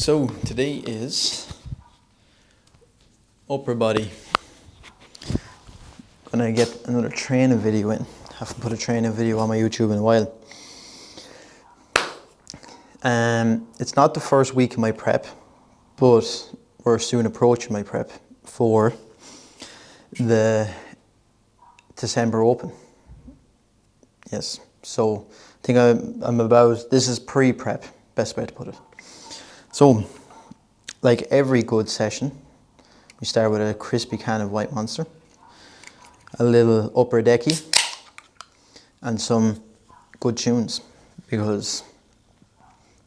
So today is upper body. Gonna get another training video in. Haven't put a training video on my YouTube in a while. It's not the first week of my prep, but we're soon approaching my prep for the December Open. Yes, so I think I'm about, this is pre-prep, best way to put it. So, like every good session, we start with a crispy can of White Monster, a little upper decky, and some good tunes, because,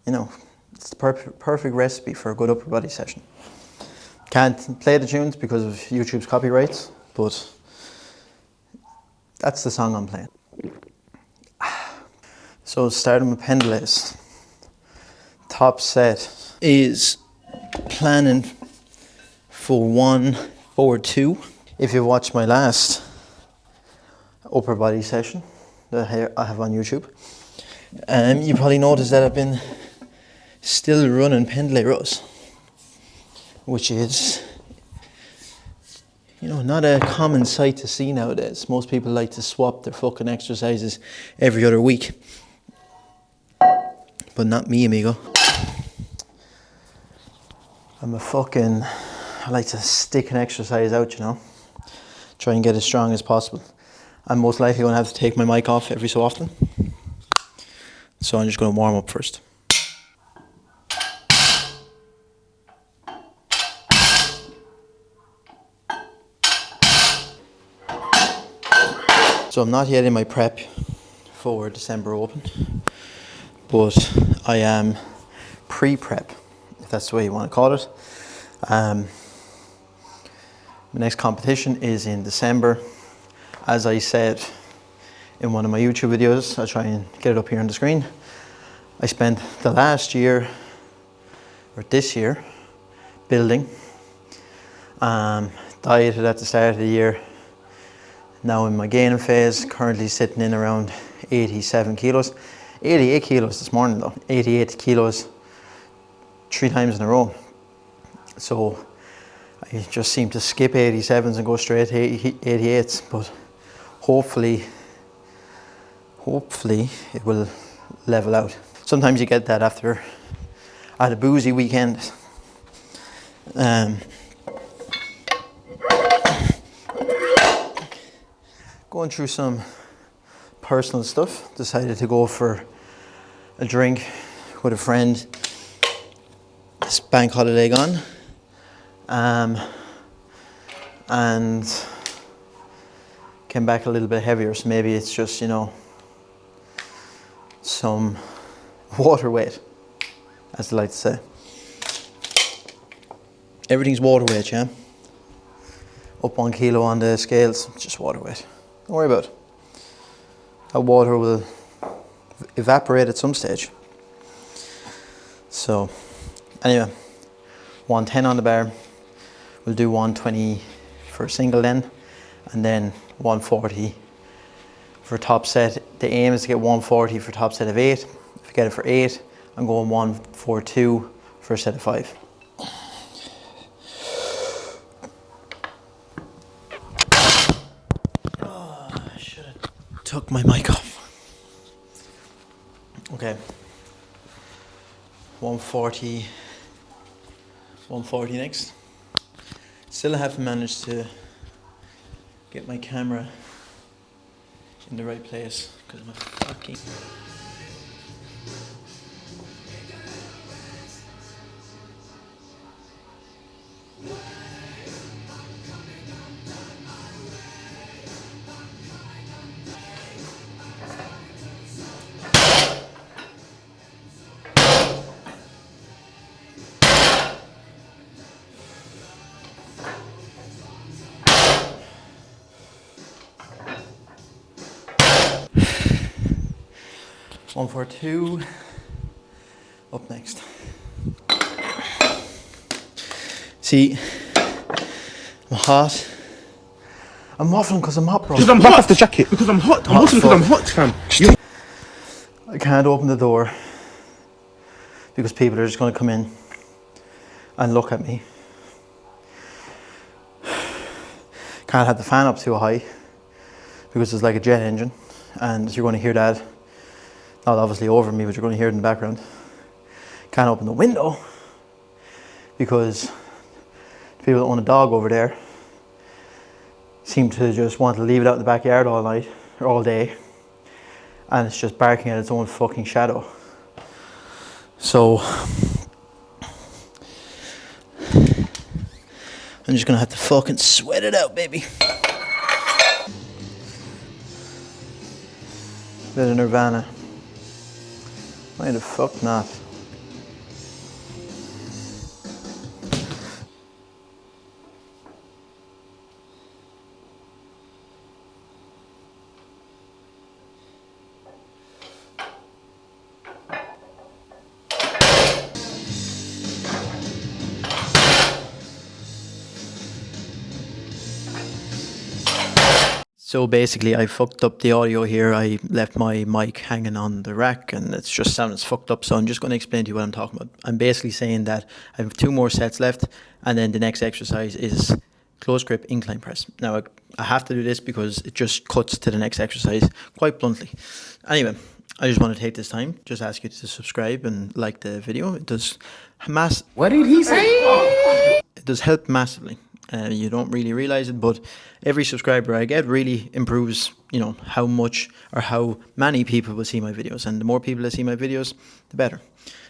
you know, it's the perfect recipe for a good upper body session. Can't play the tunes because of YouTube's copyrights, but that's the song I'm playing. So starting with pendulays. Top set is planning for 142. If you watched my last upper body session that I have on YouTube, you probably noticed that I've been still running pendulay rows, which is, you know, not a common sight to see nowadays. Most people like to swap their fucking exercises every other week. But not me, amigo. I like to stick an exercise out, you know. Try and get as strong as possible. I'm most likely going to have to take my mic off every so often. So I'm just going to warm up first. So I'm not yet in my prep for December Open, but I am pre-prep, if that's the way you want to call it. My next competition is in December. As I said in one of my YouTube videos, I'll try and get it up here on the screen. I spent the last year, or this year, building. Dieted at the start of the year. Now in my gaining phase, currently sitting in around 87 kilos. 88 kilos this morning though. 88 kilos 3 times in a row. So I just seem to skip 87s and go straight to 88s, but hopefully it will level out. Sometimes you get that after a boozy weekend. Going through some personal stuff, decided to go for a drink with a friend this bank holiday gone, and came back a little bit heavier, so maybe it's just, you know, some water weight, as they like to say. Everything's water weight, yeah? Up 1 kilo on the scales, it's just water weight. Don't worry about it. That water will evaporate at some stage. So, anyway, 110 on the bar. We'll do 120 for a single then, and then 140 for top set. The aim is to get 140 for top set of 8. If I get it for 8, I'm going 142 for a set of 5. Took my mic off. Okay. 140 next. Still haven't managed to get my camera in the right place because my fucking... One for 2. Up next. See, I'm hot. I'm waffling because I'm hot, bro. Because I'm hot. Back off the jacket. Because I'm hot. I'm waffling because I'm hot, fam. I can't open the door because people are just going to come in. and look at me. Can't have the fan up too high because it's like a jet engine, and you're going to hear that, not obviously over me, but you're going to hear it in the background. Can't open the window because people that own a dog over there seem to just want to leave it out in the backyard all night or all day, and it's just barking at its own fucking shadow. So I'm just gonna have to fucking sweat it out, baby. Bit of Nirvana. Why the fuck not? So basically I fucked up the audio here. I left my mic hanging on the rack and it's just sounding fucked up. So I'm just going to explain to you what I'm talking about. I'm basically saying that I have 2 more sets left, and then the next exercise is close grip incline press. Now I have to do this because it just cuts to the next exercise quite bluntly. Anyway, I just want to take this time, just ask you to subscribe and like the video. It does What did he say? It does help massively. You don't really realize it, but every subscriber I get really improves, you know, how much or how many people will see my videos, and the more people that see my videos, the better.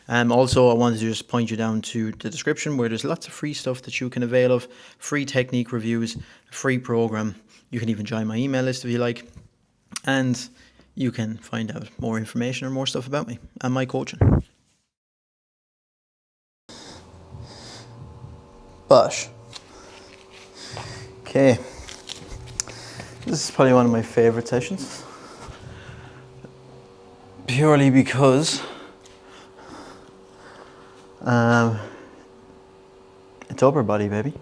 Also, I wanted to just point you down to the description where there's lots of free stuff that you can avail of, free technique reviews, free program. You can even join my email list if you like, and you can find out more information or more stuff about me and my coaching. But okay, this is probably one of my favorite sessions, purely because it's upper body, baby.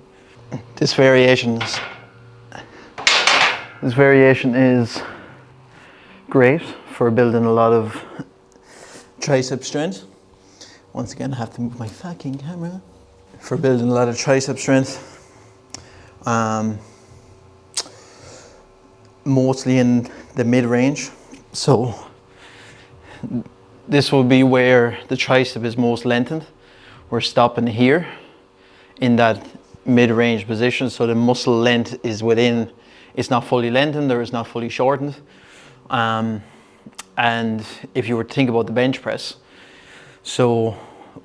This variation is great for building a lot of tricep strength. Once again, I have to move my fucking camera. For building a lot of tricep strength. Mostly in the mid-range. So this will be where the tricep is most lengthened. We're stopping here in that mid-range position, so the muscle length is within, it's not fully lengthened or it's not fully shortened. And if you were to think about the bench press, so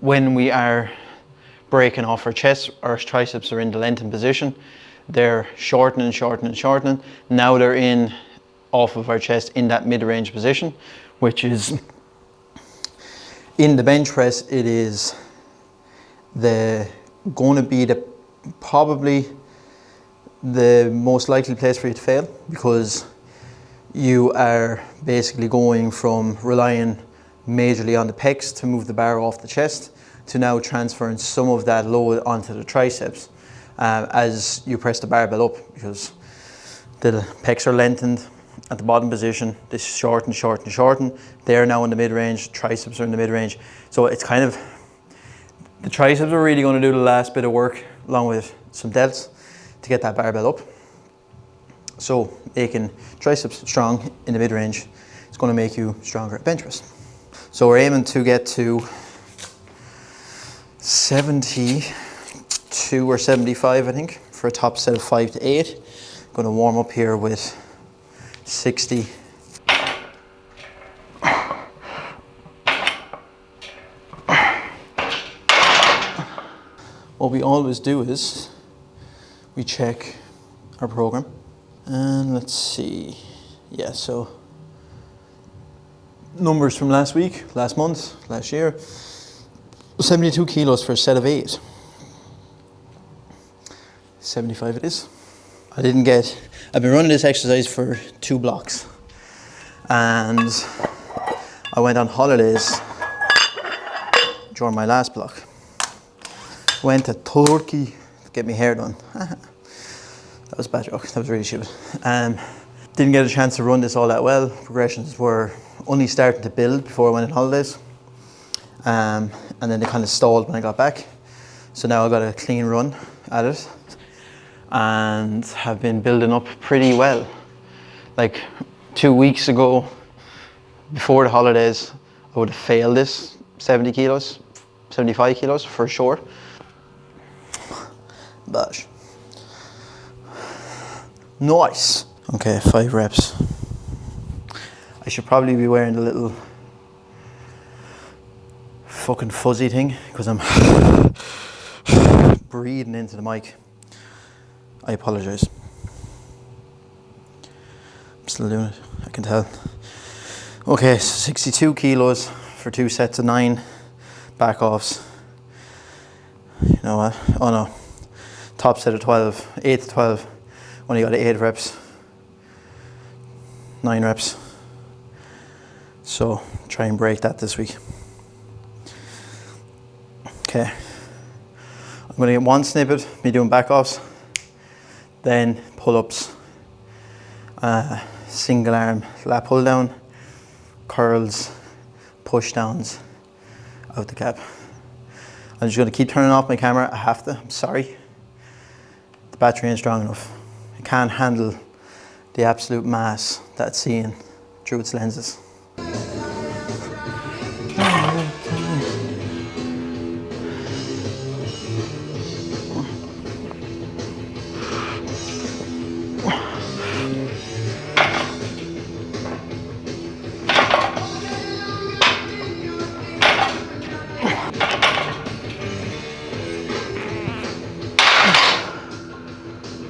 when we are breaking off our chest, our triceps are in the lengthened position. They're shortening. Now they're in off of our chest in that mid-range position, which is in the bench press. It is going to be probably the most likely place for you to fail, because you are basically going from relying majorly on the pecs to move the bar off the chest to now transferring some of that load onto the triceps as you press the barbell up, because the pecs are lengthened at the bottom position. This shorten. They're now in the mid-range, triceps are in the mid-range. So it's kind of, the triceps are really going to do the last bit of work along with some delts to get that barbell up. So making triceps strong in the mid-range is going to make you stronger at bench press. So we're aiming to get to 72 or 75, I think, for a top set of 5 to 8. Going to warm up here with 60. What we always do is we check our program, and let's see, yeah, so numbers from last week, last month, last year, 72 kilos for a set of 8. 75 it is. I've been running this exercise for 2 blocks, and I went on holidays during my last block. Went to Turkey to get my hair done. That was a bad joke, that was really stupid. Didn't get a chance to run this all that well. Progressions were only starting to build before I went on holidays. And then they kind of stalled when I got back. So now I got a clean run at it and have been building up pretty well. Like 2 weeks ago, before the holidays, I would have failed this 70 kilos, 75 kilos for sure. But nice. Okay, 5 reps. I should probably be wearing the little fucking fuzzy thing because I'm breathing into the mic. I apologize. I'm still doing it, I can tell. Okay, so 62 kilos for 2 sets of 9 back offs. You know what? Oh no. Top set of 12, 8 to 12. Only got 8 reps. 9 reps. So try and break that this week. Okay. I'm gonna get one snippet, me doing back offs, then pull-ups, single arm lat pull down, curls, push downs, out the cab. I'm just gonna keep turning off my camera. I have to, I'm sorry. The battery ain't strong enough. I can't handle the absolute mass that's seen through its lenses.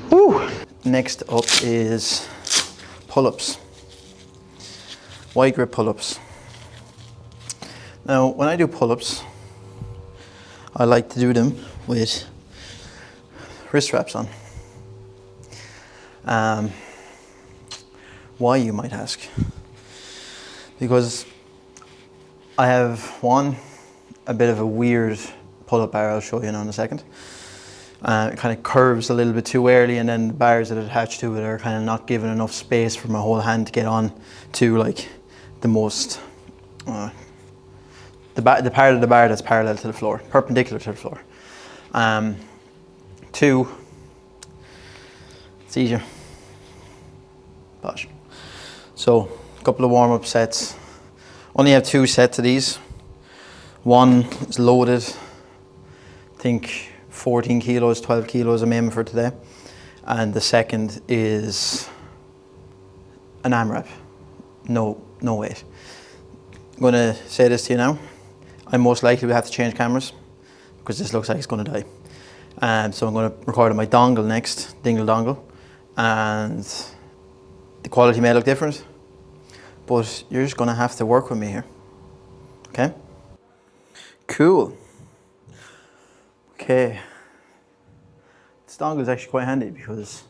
Woo. Next up is pull-ups. Wide grip pull-ups. Now, when I do pull-ups, I like to do them with wrist straps on. Why, you might ask? Because I have a bit of a weird pull-up bar. I'll show you now in a second. It kind of curves a little bit too early, and then the bars that attach to it are kind of not given enough space for my whole hand to get on to like the most, the part of the bar that's parallel to the floor, perpendicular to the floor. 2, it's easier. But, so a couple of warm-up sets. Only have 2 sets of these. One is loaded, I think 14 kilos, 12 kilos I'm aiming for today. And the second is an AMRAP, no weight. I'm gonna say this to you now. I most likely will have to change cameras because this looks like it's gonna die. So I'm gonna record on my dongle next, dingle dongle. And the quality may look different, but you're just gonna have to work with me here, okay? Cool. Okay. This dongle is actually quite handy because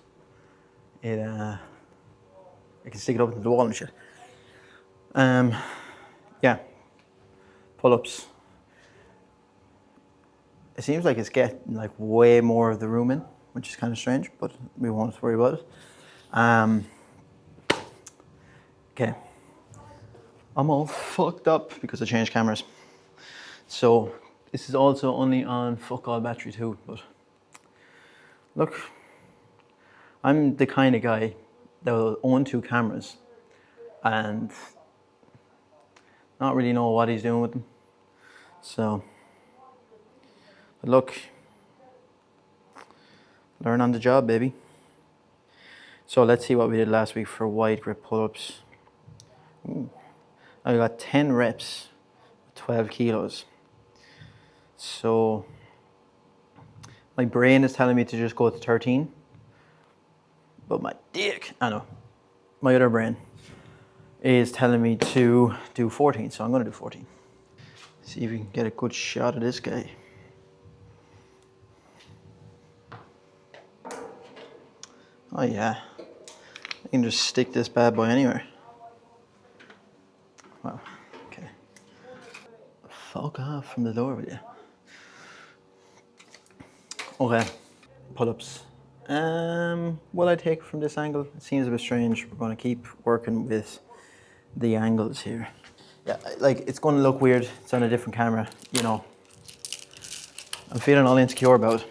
it, I can stick it up into the wall and shit. Yeah, pull-ups. It seems like it's getting like way more of the room in, which is kind of strange, but we won't worry about it. Okay, I'm all fucked up because I changed cameras. So this is also only on fuck all battery too, but look, I'm the kind of guy that will own 2 cameras and not really know what he's doing with them. So, but look, learn on the job, baby. So let's see what we did last week for wide grip pull-ups. I got 10 reps, 12 kilos. So my brain is telling me to just go to 13, but my dick, my other brain is telling me to do 14, so I'm gonna do 14. See if we can get a good shot of this guy. Oh yeah, I can just stick this bad boy anywhere. Wow, okay. Fuck off from the door with you. Okay, pull-ups. Will I take it from this angle? It seems a bit strange. We're gonna keep working with the angles here. Yeah, like it's gonna look weird. It's on a different camera, you know. I'm feeling all insecure about it.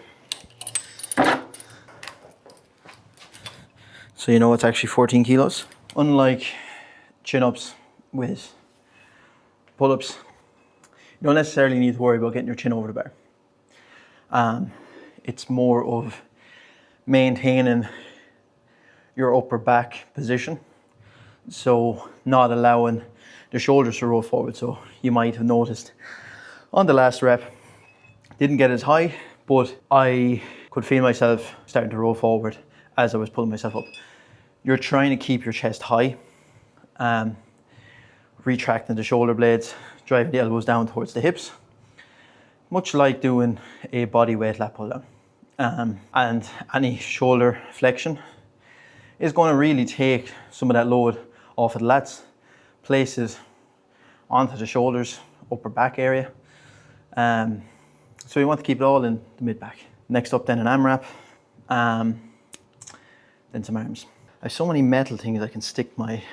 So you know it's actually 14 kilos. Unlike chin-ups with pull-ups, you don't necessarily need to worry about getting your chin over the bar. It's more of maintaining your upper back position, so not allowing the shoulders to roll forward. So you might have noticed on the last rep, didn't get as high, but I could feel myself starting to roll forward as I was pulling myself up. You're trying to keep your chest high, retracting the shoulder blades, driving the elbows down towards the hips, much like doing a body weight lat pull down. And any shoulder flexion is going to really take some of that load off of the lats, place it onto the shoulders, upper back area. So you want to keep it all in the mid back. Next up then an AMRAP, then some arms. I have so many metal things I can stick my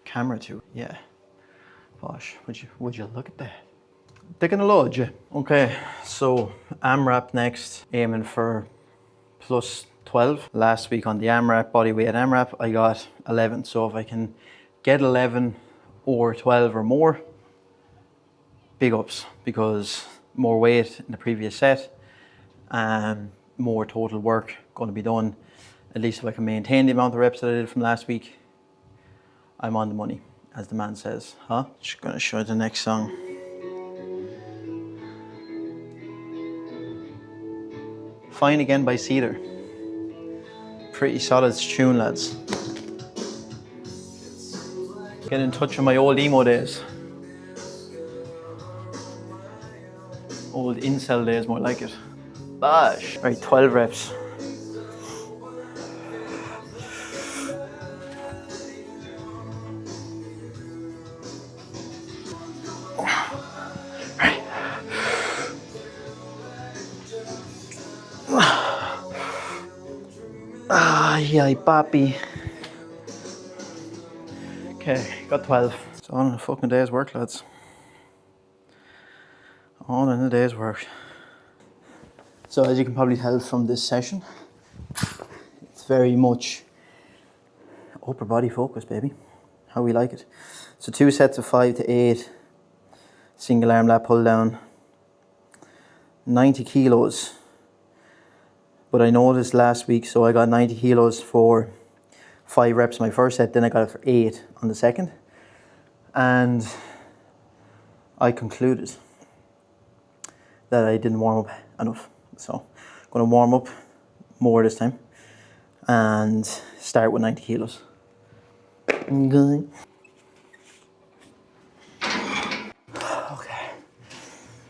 camera to. Yeah, gosh, would you look at that? They're gonna load you. Okay, so AMRAP next, aiming for plus 12. Last week on the AMRAP, body weight AMRAP, I got 11. So if I can get 11 or 12 or more, big ups, because more weight in the previous set, more total work going to be done. At least if I can maintain the amount of reps that I did from last week, I'm on the money, as the man says, huh? Just gonna show you the next song. Fine Again by Cedar. Pretty solid tune, lads. Get in touch with my old emo days. Old incel days, more like it. Bash. Right, 12 reps. Ay, papi. Okay, got 12. It's all in a fucking day's work, lads. All in a day's work. So as you can probably tell from this session, it's very much upper body focus, baby. How we like it. So 2 sets of 5 to 8, single arm lat pull down, 90 kilos. But I noticed last week, so I got 90 kilos for 5 reps my first set, then I got it for 8 on the second. And I concluded that I didn't warm up enough. So I'm gonna warm up more this time and start with 90 kilos. Good. Okay.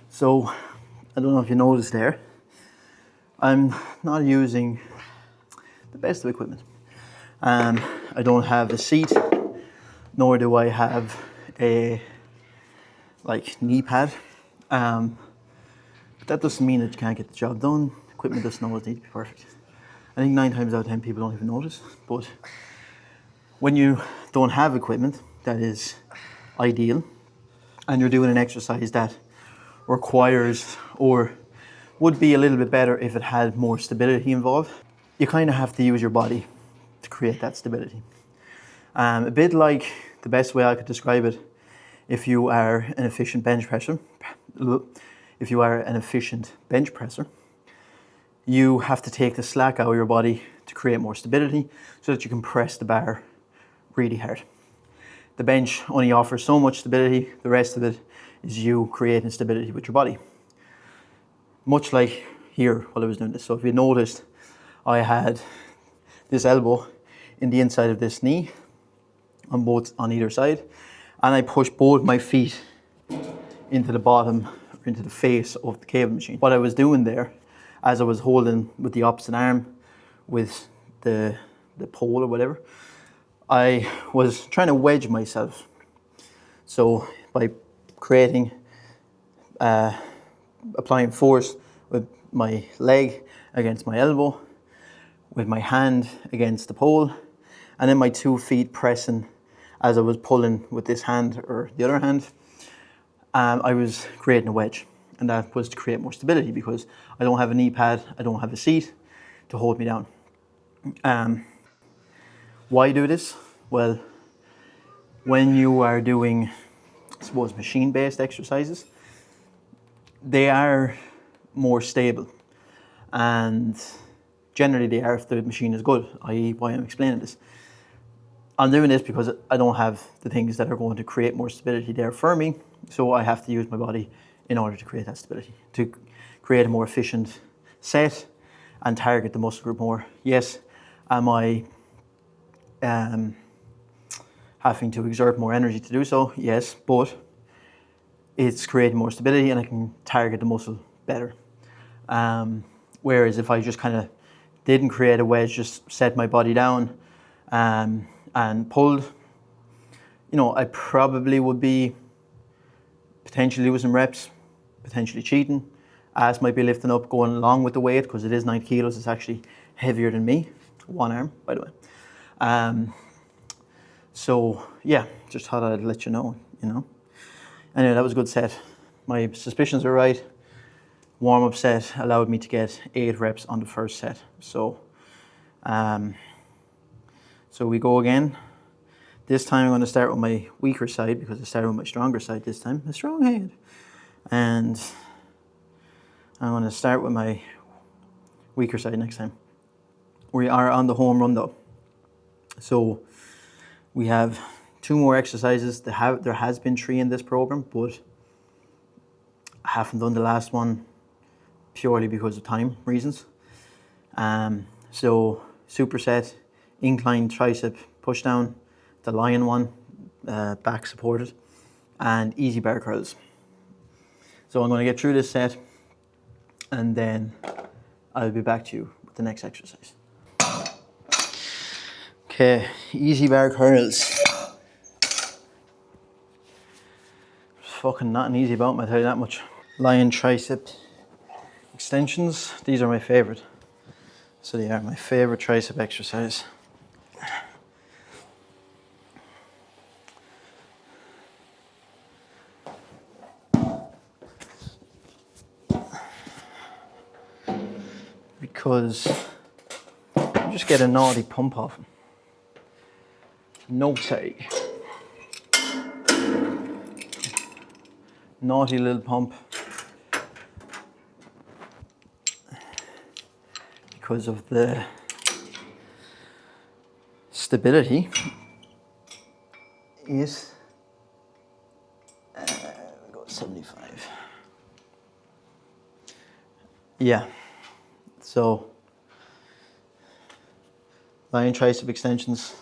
So I don't know if you noticed there, I'm not using the best of equipment. I don't have a seat, nor do I have a knee pad. But that doesn't mean that you can't get the job done. Equipment doesn't always need to be perfect. I think 9 times out of 10 people don't even notice. But when you don't have equipment that is ideal, and you're doing an exercise that requires or would be a little bit better if it had more stability involved, you kind of have to use your body to create that stability. A bit like the best way I could describe it, if you are an efficient bench presser, you have to take the slack out of your body to create more stability so that you can press the bar really hard. The bench only offers so much stability, the rest of it is you creating stability with your body. Much like here while I was doing this. So if you noticed, I had this elbow in the inside of this knee on either side, and I pushed both my feet into the bottom, into the face of the cable machine. What I was doing there, as I was holding with the opposite arm with the pole or whatever, I was trying to wedge myself. So by creating, applying force with my leg against my elbow, with my hand against the pole, and then my 2 feet pressing as I was pulling with this hand or the other hand, I was creating a wedge. and that was to create more stability because I don't have a knee pad, I don't have a seat to hold me down. Why do this? Well, when you are doing, I suppose, machine-based exercises, they are more stable, and generally they are if the machine is good, i.e. why I'm explaining this. I'm doing this because I don't have the things that are going to create more stability there for me, so I have to use my body in order to create that stability, to create a more efficient set and target the muscle group more. Yes, am I having to exert more energy to do so? Yes, but it's creating more stability and I can target the muscle better. Whereas if I just kind of didn't create a wedge, just set my body down and pulled, I probably would be potentially losing reps, potentially cheating. Ass might be lifting up, going along with the weight because it is 90 kilos. It's actually heavier than me. One arm, by the way. So yeah, just thought I'd let you know, Anyway, that was a good set. My suspicions were right. Warm-up set allowed me to get 8 reps on the first set. So we go again. This time I'm going to start with my weaker side because I started with my stronger side this time, the strong hand. And I'm going to start with my weaker side next time. We are on the home run though. So we have 2 more exercises. There has been 3 in this program, but I haven't done the last one purely because of time reasons. So superset, incline tricep push down, the lion one, back supported, and easy bar curls. So I'm going to get through this set and then I'll be back to you with the next exercise. Okay, easy bar curls. Fucking nothing easy about them, I tell you that much. Lion tricep extensions, these are my favorite. So they are my favorite tricep exercise. Because you just get a naughty pump off them. Naughty little pump. Because of the stability is we go 75. Yeah. So lion tricep extensions,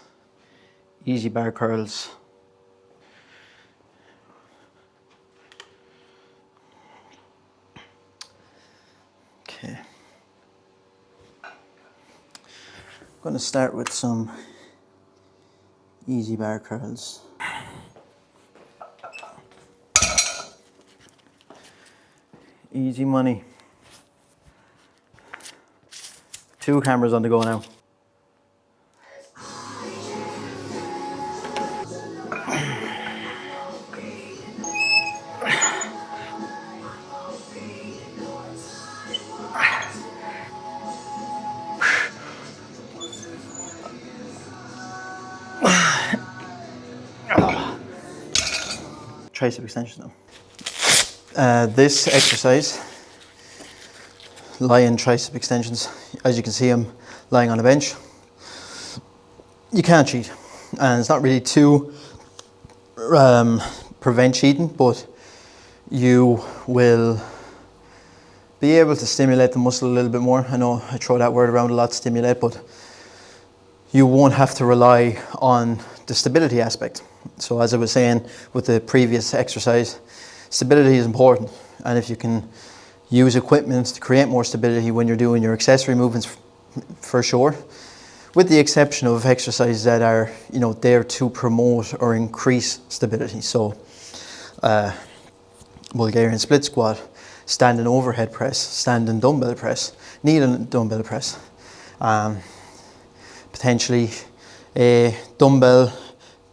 easy bar curls. Okay. I'm going to start with some easy bar curls. Easy money. 2 cameras on the go now. Tricep extensions now. This exercise, lion tricep extensions, as you can see I'm lying on a bench. You can't cheat, and it's not really to prevent cheating, but you will be able to stimulate the muscle a little bit more. I know I throw that word around a lot, stimulate, but you won't have to rely on the stability aspect. So as I was saying with the previous exercise, stability is important, and if you can use equipment to create more stability when you're doing your accessory movements, for sure, with the exception of exercises that are there to promote or increase stability. So Bulgarian split squat, standing overhead press, standing dumbbell press, kneeling dumbbell press, potentially a dumbbell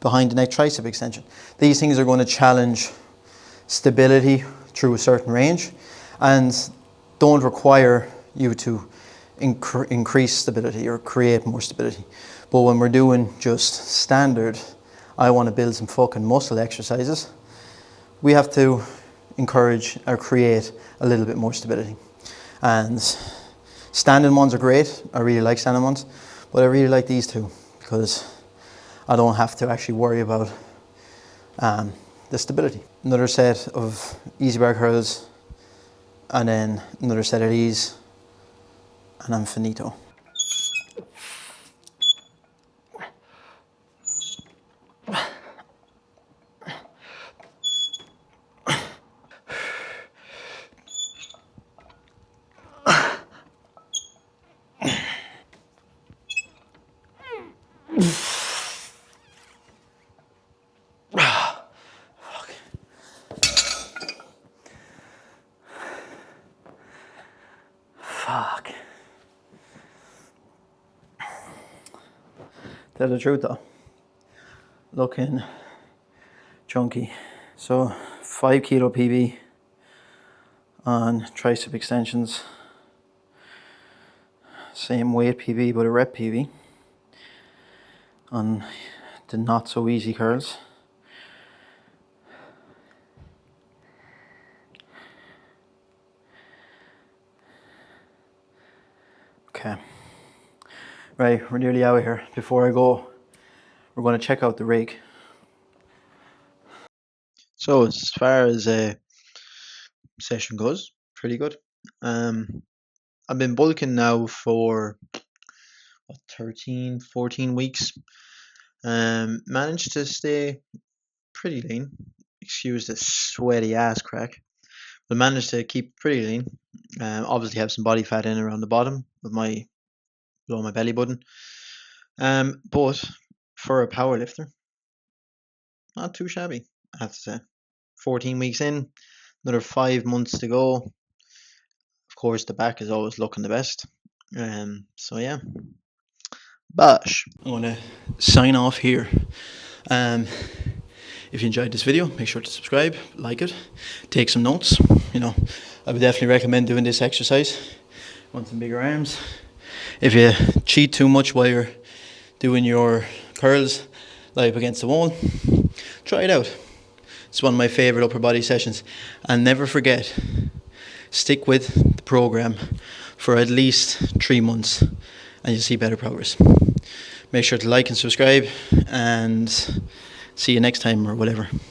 behind the neck tricep extension. These things are going to challenge stability, through a certain range and don't require you to increase stability or create more stability. But when we're doing just standard, I want to build some fucking muscle exercises, we have to encourage or create a little bit more stability. And standing ones are great. I really like standing ones, but I really like these two because I don't have to actually worry about the stability. Another set of easy bar curls and then another set of these and I'm finito. Fuck. Tell the truth though, looking chunky. So 5 kilo PB on tricep extensions, same weight PB but a rep PB on the not so easy curls. Okay, right, we're nearly out here. Before I go, we're going to check out the rig. So as far as a session goes, pretty good. I've been bulking now for 13, 14 weeks. Managed to stay pretty lean. Excuse the sweaty ass crack. But managed to keep pretty lean. Obviously have some body fat in around the bottom of below my belly button. But for a power lifter, not too shabby, I have to say. 14 weeks in, another 5 months to go. Of course, the back is always looking the best. So yeah, bash. I'm going to sign off here. If you enjoyed this video, make sure to subscribe, like it, take some notes. You know, I would definitely recommend doing this exercise. Want some bigger arms. If you cheat too much while you're doing your curls, lie up against the wall, try it out. It's one of my favorite upper body sessions. And never forget, stick with the program for at least 3 months and you'll see better progress. Make sure to like and subscribe and see you next time or whatever.